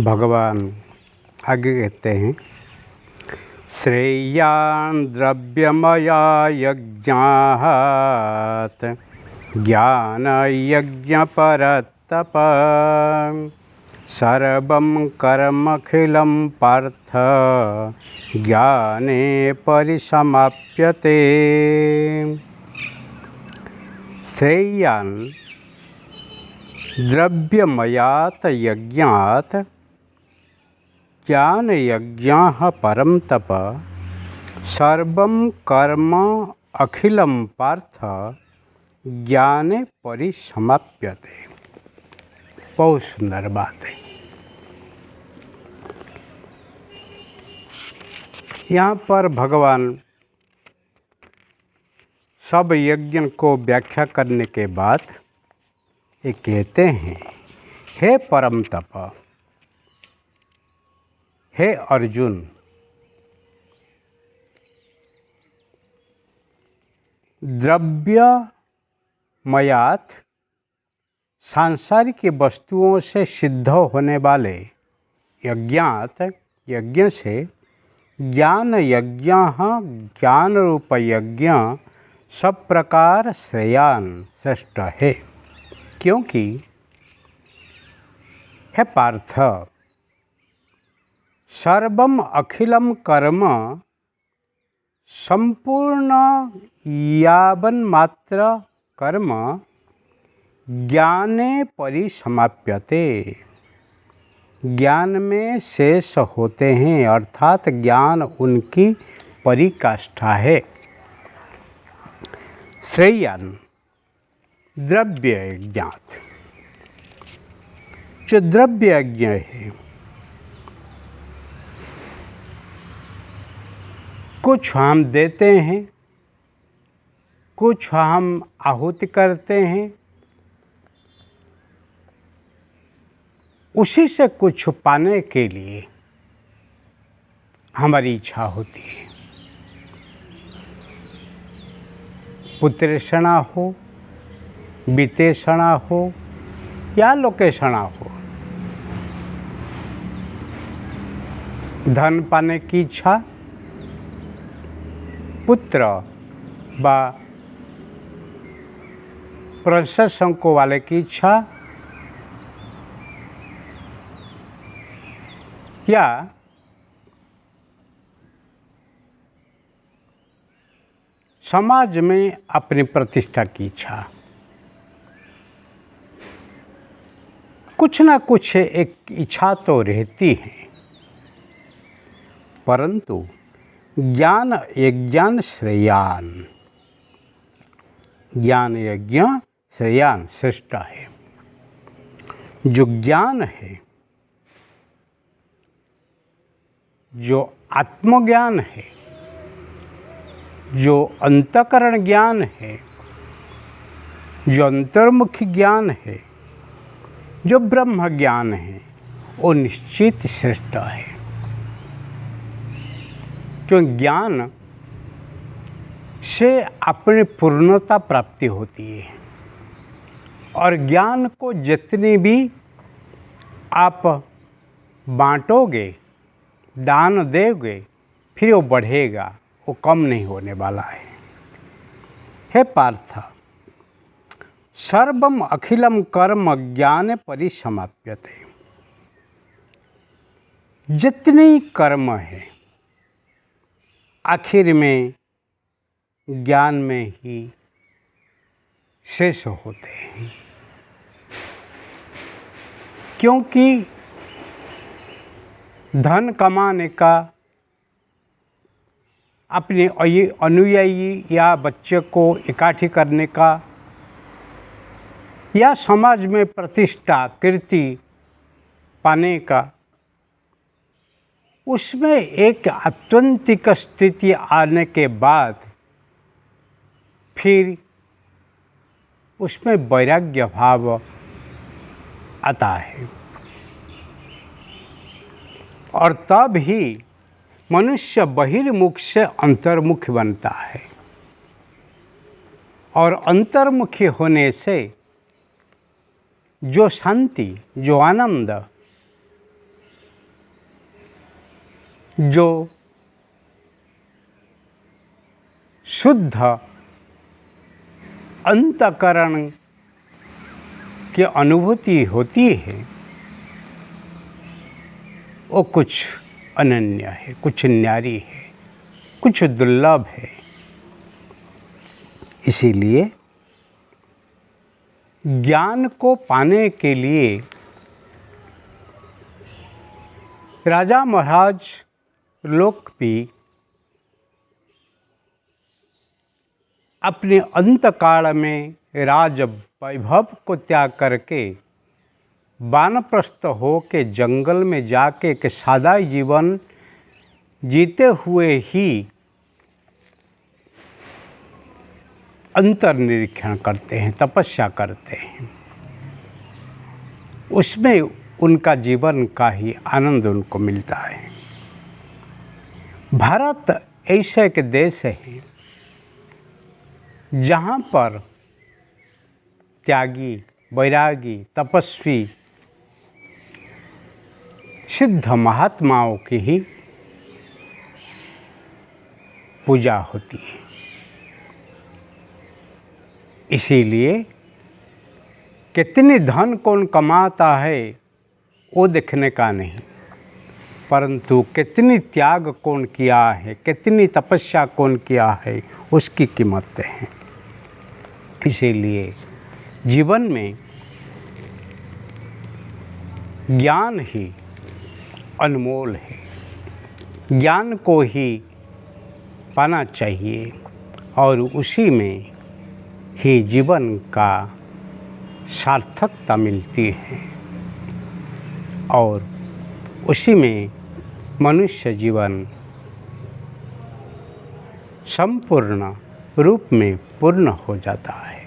भगवान आगे कहते हैं, श्रेयान् द्रव्यमया यज्ञात् ज्ञानयज्ञपरतप सर्वं कर्मखिलं पार्थ ज्ञाने परिसमाप्यते। श्रेयान् द्रव्यमयात् यज्ञात् ज्ञानयज्ञः परं तप सर्वं कर्म अखिलं पार्थ ज्ञाने परिसमाप्यते। बहुत सुंदर बात है। यहाँ पर भगवान सब यज्ञ को व्याख्या करने के बाद ये कहते हैं, हे परम तप, हे अर्जुन, द्रव्यमयात् सांसारिक वस्तुओं से सिद्ध होने वाले यज्ञात यज्ञ से ज्ञान यज्ञ ज्ञान रूप यज्ञ सब प्रकार श्रेयान श्रेष्ठ है। क्योंकि हे पार्थ, सर्वम अखिलम कर्म संपूर्ण यावन मात्र कर्म ज्ञाने परिसमाप्यते, ज्ञान में शेष होते हैं, अर्थात ज्ञान उनकी परिकाष्ठा है। श्रेयान द्रव्य यज्ञात, जो द्रव्य यज्ञ है, कुछ हम देते हैं, कुछ हम आहुति करते हैं, उसी से कुछ पाने के लिए हमारी इच्छा होती है। पुत्रेषणा हो, वित्तेषणा हो या लोकेषणा हो, धन पाने की इच्छा, पुत्र व प्रशंसक वाले की इच्छा, या समाज में अपनी प्रतिष्ठा की इच्छा, कुछ ना कुछ एक इच्छा तो रहती है। परंतु ज्ञान यज्ञान श्रेयान, ज्ञान यज्ञ श्रेयान श्रेष्ठ है। जो ज्ञान है, जो आत्मज्ञान है, जो अंतःकरण ज्ञान है, जो अंतर्मुखी ज्ञान है, जो ब्रह्म ज्ञान है, वो निश्चित श्रेष्ठ है। क्यों? ज्ञान से अपनी पूर्णता प्राप्ति होती है, और ज्ञान को जितनी भी आप बांटोगे, दान दोगे, फिर वो बढ़ेगा, वो कम नहीं होने वाला है। हे पार्थ, सर्वम अखिलम कर्म ज्ञाने परिसमाप्यते। जितनी कर्म है आखिर में ज्ञान में ही शेष होते हैं। क्योंकि धन कमाने का, अपने अनुयायी या बच्चे को इकट्ठी करने का, या समाज में प्रतिष्ठा कीर्ति पाने का, उसमें एक आत्यंतिक स्थिति आने के बाद फिर उसमें वैराग्य भाव आता है, और तब ही मनुष्य बहिर्मुख से अंतर्मुख बनता है, और अंतर्मुखी होने से जो शांति, जो आनंद जो शुद्ध अंतःकरण की अनुभूति होती है वो कुछ अनन्य है, कुछ न्यारी है, कुछ दुर्लभ है। इसीलिए ज्ञान को पाने के लिए राजा महाराज लोग भी अपने अंतकाल में राज वैभव को त्याग करके वानप्रस्थ हो के जंगल में जाके के सादा जीवन जीते हुए ही अंतर्निरीक्षण करते हैं, तपस्या करते हैं। उसमें उनका जीवन का ही आनंद उनको मिलता है। भारत ऐसे एक देश है जहाँ पर त्यागी, वैरागी, तपस्वी, सिद्ध महात्माओं की ही पूजा होती है। इसीलिए कितनी धन कौन कमाता है वो देखने का नहीं, परंतु कितनी त्याग कौन किया है, कितनी तपस्या कौन किया है, उसकी कीमत है। इसीलिए जीवन में ज्ञान ही अनमोल है। ज्ञान को ही पाना चाहिए और उसी में ही जीवन का सार्थकता मिलती है और उसी में मनुष्य जीवन संपूर्ण रूप में पूर्ण हो जाता है।